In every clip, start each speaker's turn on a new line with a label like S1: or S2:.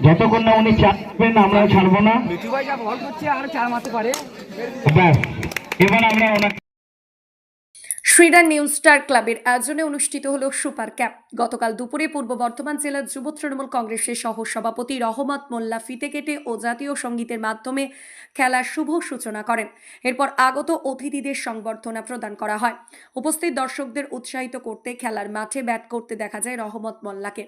S1: যতক্ষণ না উনি চাপবেন আমরা ছাড়বো না।
S2: মিঠু ভাই যা বল করছে আর 4 মারতে পারে।
S1: ব্যাস, এবার আমরা ওনাকে
S3: শ্রীরাম নিউ স্টার ক্লাবের আয়োজনে অনুষ্ঠিত হলো সুপার ক্যাপ। গতকাল দুপুরে পূর্ব বর্ধমান জেলার যুব তৃণমূল কংগ্রেসের সহ সভাপতি রহমত মোল্লা ফিতে কেটে ও জাতীয় সঙ্গীতের মাধ্যমে খেলার শুভ সূচনা করেন। এরপর আগত অতিথিদের সংবর্ধনা প্রদান করা হয়। উপস্থিত দর্শকদের উৎসাহিত করতে খেলার মাঠে ব্যাট করতে দেখা যায় রহমত মোল্লাকে।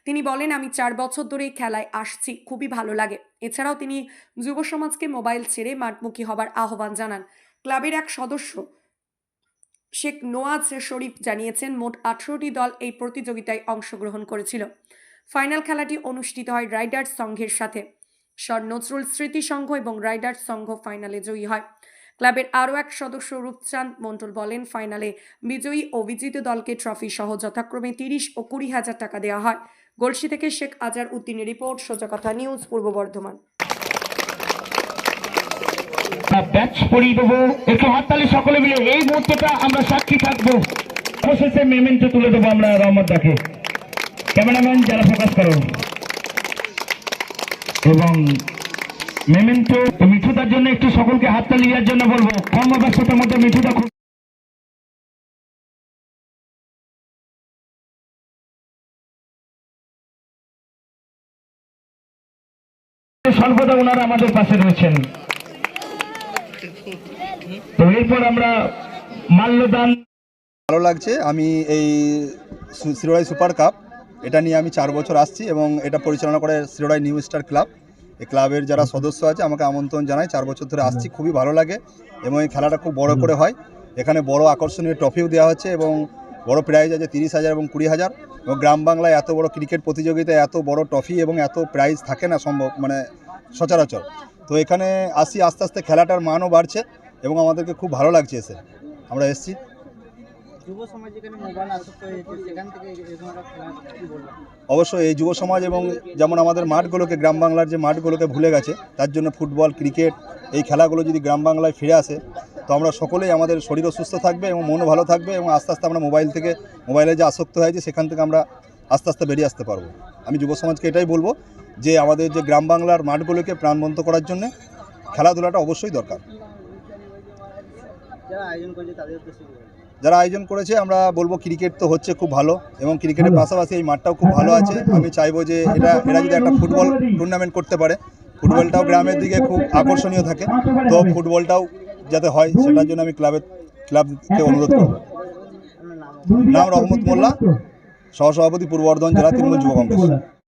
S3: তিনি বলেন, আমি 4 বছর ধরে খেলায় আসছি, খুবই ভালো লাগে। এছাড়াও তিনি যুব সমাজকে মোবাইল ছেড়ে মাঠমুখী হবার আহ্বান জানান। ক্লাবের এক সদস্য শেখ নোয়াজ শরীফ জানিয়েছেন, মোট 18টি দল এই প্রতিযোগিতায় অংশগ্রহণ করেছিল। ফাইনাল খেলাটি অনুষ্ঠিত হয় রাইডার্স সংঘের সাথে। সর নজরুল স্মৃতি সংঘ এবং রাইডার্স সংঘ ফাইনালে জয়ী হয়। ক্লাবের আরও এক সদস্য রূপচাঁদ মণ্ডল বলেন, ফাইনালে বিজয়ী ও বিজিত দলকে ট্রফি সহ যথাক্রমে 30 ও 20,000 টাকা দেওয়া হয়। গলসি থেকে শেখ আজার উদ্দিনের রিপোর্ট, সোজা কথা নিউজ, পূর্ব বর্ধমান।
S1: ব্যাচ পরিয়ে দেবো, একটু হাততালি সকলে মিলে। এই মুহূর্তটা আমরা সাক্ষী থাকবো। অবশেষে মেমেন্টো তুলে দেবো আমরা রহমতদাকে। ক্যামেরাম্যান যারা ফোকাস করুন, এবং মেমেন্টো মিঠুদার জন্য একটু সকলকে হাততালি দেওয়ার জন্য বলবো। কর্মব্যস্ততার মধ্যে মিঠুদা খুব সর্বদা ওনারা আমাদের পাশে রয়েছেন। তো এরপর আমরা মাল্যদান।
S4: ভালো লাগছে। আমি এই শিরোড়াই সুপার কাপ এটা নিয়ে আমি 4 বছর আসছি এবং এটা পরিচালনা করে শিরোড়াই নিউ স্টার ক্লাব। এই ক্লাবের যারা সদস্য আছে আমাকে আমন্ত্রণ জানায়। 4 বছর ধরে আসছি, খুবই ভালো লাগে এবং এই খেলাটা খুব বড় করে হয়। এখানে বড় আকর্ষণীয় ট্রফিও দেওয়া হচ্ছে এবং বড় প্রাইজ আছে 30,000 এবং 20,000। এবং গ্রাম বাংলায় এত বড় ক্রিকেট প্রতিযোগিতায় এত বড় ট্রফি এবং এত প্রাইজ থাকে না সম্ভব, মানে সচরাচর। তো এখানে আসি, আস্তে আস্তে খেলাটার মানও বাড়ছে এবং আমাদেরকে খুব ভালো লাগছে এসে। আমরা এসেছি। অবশ্যই এই যুব সমাজ এবং যেমন আমাদের মাঠগুলোকে, গ্রাম বাংলার যে মাঠগুলোকে ভুলে গেছে, তার জন্য ফুটবল, ক্রিকেট এই খেলাগুলো যদি গ্রাম বাংলায় ফিরে আসে তো আমরা সকলেই, আমাদের শরীরও সুস্থ থাকবে এবং মনও ভালো থাকবে এবং আস্তে আস্তে আমরা মোবাইলে যে আসক্ত হয়েছে সেখান থেকে আমরা আস্তে আস্তে বেরিয়ে আসতে পারবো। আমি যুব সমাজকে এটাই বলবো যে আমাদের যে গ্রাম বাংলার মাঠগুলোকে প্রাণবন্ত করার জন্য খেলাধুলাটা অবশ্যই দরকার। যারা আয়োজন করেছে আমরা বলবো, ক্রিকেট তো হচ্ছে খুব ভালো এবং ক্রিকেটের পাশাপাশি এই মাঠটাও খুব ভালো আছে। আমি চাইবো যে এরা যদি একটা ফুটবল টুর্নামেন্ট করতে পারে, ফুটবলটাও গ্রামের দিকে খুব আকর্ষণীয় থাকে, তো ফুটবলটাও যাতে হয় সেটার জন্য আমি ক্লাবকে অনুরোধ করব। নাম রহমত মোল্লা, সহসভাপতি, পূর্ব বর্ধমান জেলা তৃণমূল যুব কংগ্রেস।